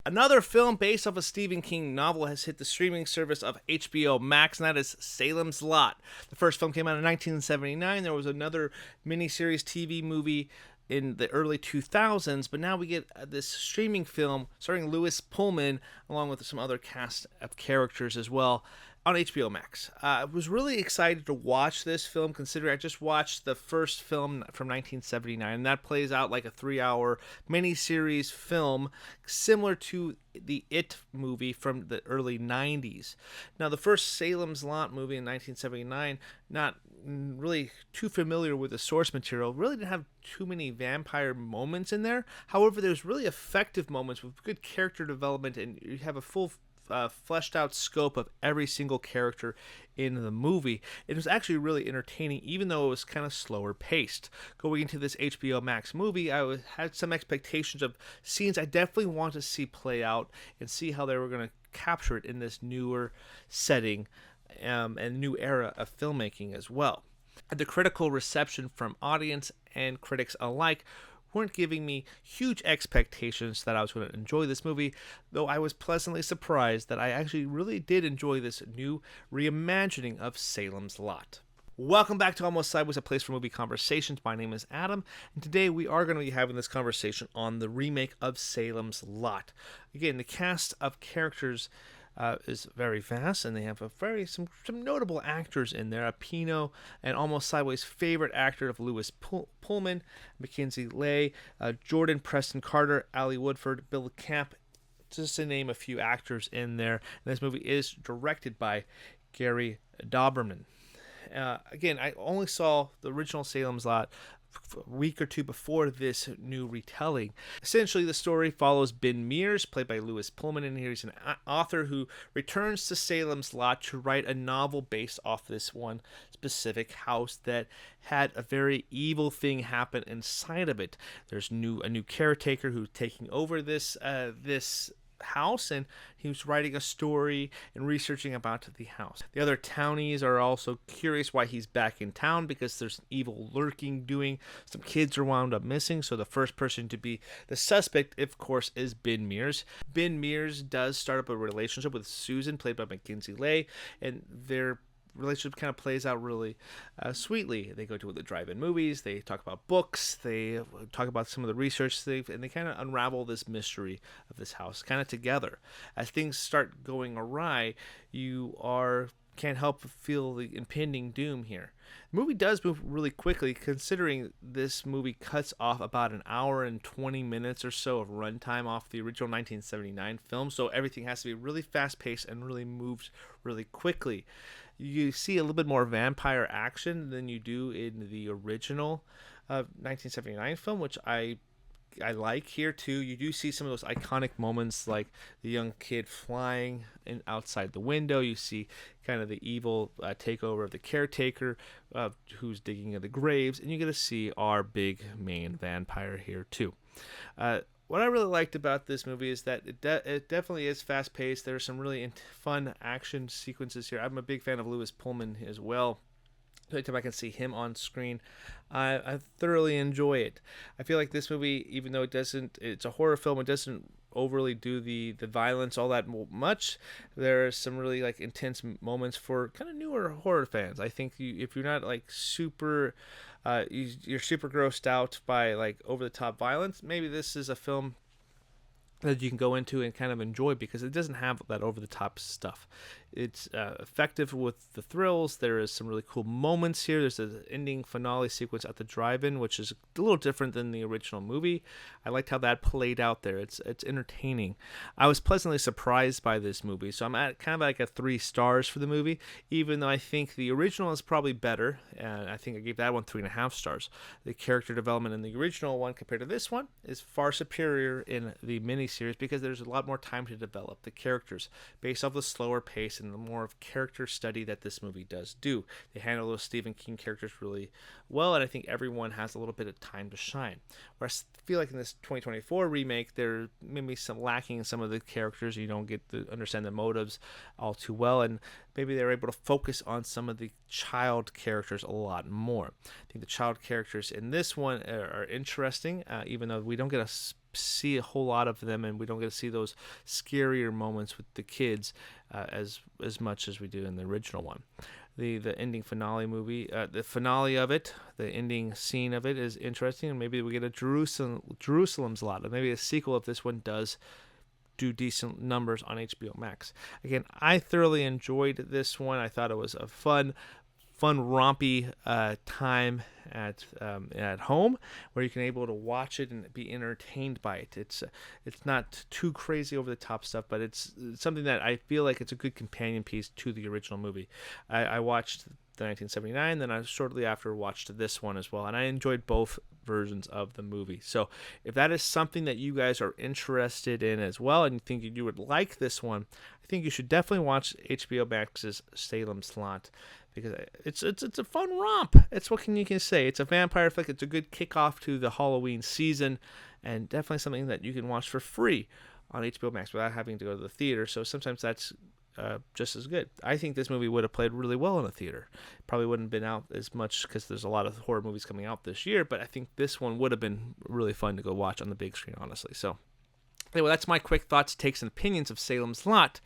Another film based off a Stephen King novel has hit the streaming service of HBO Max, and that is Salem's Lot. The first film came out in 1979. There was another miniseries TV movie in the early 2000s, but now we get this streaming film starring Lewis Pullman, along with some other cast of characters as well, on HBO Max. I was really excited to watch this film, considering I just watched the first film from 1979, and that plays out like a 3-hour miniseries film similar to the It movie from the early 90s. Now, the first Salem's Lot movie in 1979, not really too familiar with the source material, really didn't have too many vampire moments in there. However, there's really effective moments with good character development, and you have a full fleshed out scope of every single character in the movie. It was actually really entertaining, even though it was kind of slower paced. Going into this HBO Max movie, had some expectations of scenes I definitely want to see play out and see how they were going to capture it in this newer setting and new era of filmmaking as well. The critical reception from audience and critics alike weren't giving me huge expectations that I was going to enjoy this movie, though I was pleasantly surprised that I actually really did enjoy this new reimagining of Salem's Lot. Welcome back to Almost Sideways, a place for movie conversations. My name is Adam, and today we are going to be having this conversation on the remake of Salem's Lot. Again, the cast of characters is very vast, and they have some notable actors in there. A Pino and Almost Sideways favorite actor of Lewis Pullman, Makenzie Leigh, Jordan Preston Carter, Alfre Woodard, Bill Camp, just to name a few actors in there. And this movie is directed by Gary Dauberman. Again, I only saw the original Salem's Lot a week or two before this new retelling. Essentially, the story follows Ben Mears, played by Lewis Pullman, and he's an author who returns to Salem's Lot to write a novel based off this one specific house that had a very evil thing happen inside of it. There's a new caretaker who's taking over this house, and he was writing a story and researching about the house. The other townies are also curious why he's back in town, because there's evil lurking doing. Some kids are wound up missing, so the first person to be the suspect, of course, is Ben Mears. Ben Mears does start up a relationship with Susan, played by Makenzie Leigh, and their relationship kind of plays out really sweetly. They go to the drive-in movies, they talk about books, they talk about some of the research and they kind of unravel this mystery of this house kind of together. As things start going awry, you can't help but feel the impending doom here. The movie does move really quickly, considering this movie cuts off about an hour and 20 minutes or so of runtime off the original 1979 film, so everything has to be really fast-paced and really moved really quickly. You see a little bit more vampire action than you do in the original 1979 film, which I like here too. You do see some of those iconic moments, like the young kid flying outside the window. You see kind of the evil takeover of the caretaker who's digging in the graves, and you get to see our big main vampire here too. What I really liked about this movie is that it definitely is fast-paced. There are some really fun action sequences here. I'm a big fan of Lewis Pullman as well. Every time I can see him on screen, I thoroughly enjoy it. I feel like this movie, even though it's a horror film, it doesn't overly do the violence all that much. There are some really intense moments for kind of newer horror fans. I think if you're not super you're super grossed out by over the top violence, maybe this is a film that you can go into and kind of enjoy, because it doesn't have that over the top stuff. It's effective with the thrills. There is some really cool moments here. There's an ending finale sequence at the drive-in, which is a little different than the original movie. I liked how that played out there. It's entertaining. I was pleasantly surprised by this movie, so I'm at kind of a 3 stars for the movie, even though I think the original is probably better, and I think I gave that one 3.5 stars. The character development in the original one compared to this one is far superior in the miniseries, because there's a lot more time to develop the characters based off the slower pace and the more of character study that this movie does do. They handle those Stephen King characters really well, and I think everyone has a little bit of time to shine. Whereas I feel like in this 2024 remake, there may be some lacking in some of the characters. You don't get to understand the motives all too well, and maybe they're able to focus on some of the child characters a lot more. I think the child characters in this one are interesting, even though we don't get a see a whole lot of them, and we don't get to see those scarier moments with the kids as much as we do in the original one. The ending finale movie, the finale of it, the ending scene of it is interesting, and maybe we get a Jerusalem's Lot, maybe a sequel if this one does do decent numbers on HBO Max. Again, I thoroughly enjoyed this one. I thought it was a fun, rompy time at home, where you can able to watch it and be entertained by it. It's not too crazy over the top stuff, but it's something that I feel like it's a good companion piece to the original movie. I watched the 1979, then I shortly after watched this one as well, and I enjoyed both versions of the movie. So if that is something that you guys are interested in as well, and you think you would like this one, I think you should definitely watch HBO Max's Salem's Lot, because it's a fun romp. It's what you can say. It's a vampire flick. It's a good kickoff to the Halloween season, and definitely something that you can watch for free on HBO Max without having to go to the theater. So sometimes that's just as good. I think this movie would have played really well in a theater. Probably wouldn't have been out as much because there's a lot of horror movies coming out this year, but I think this one would have been really fun to go watch on the big screen, honestly. So anyway, that's my quick thoughts, takes, and opinions of Salem's Lot.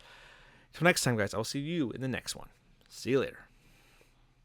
Until next time, guys, I'll see you in the next one. See you later.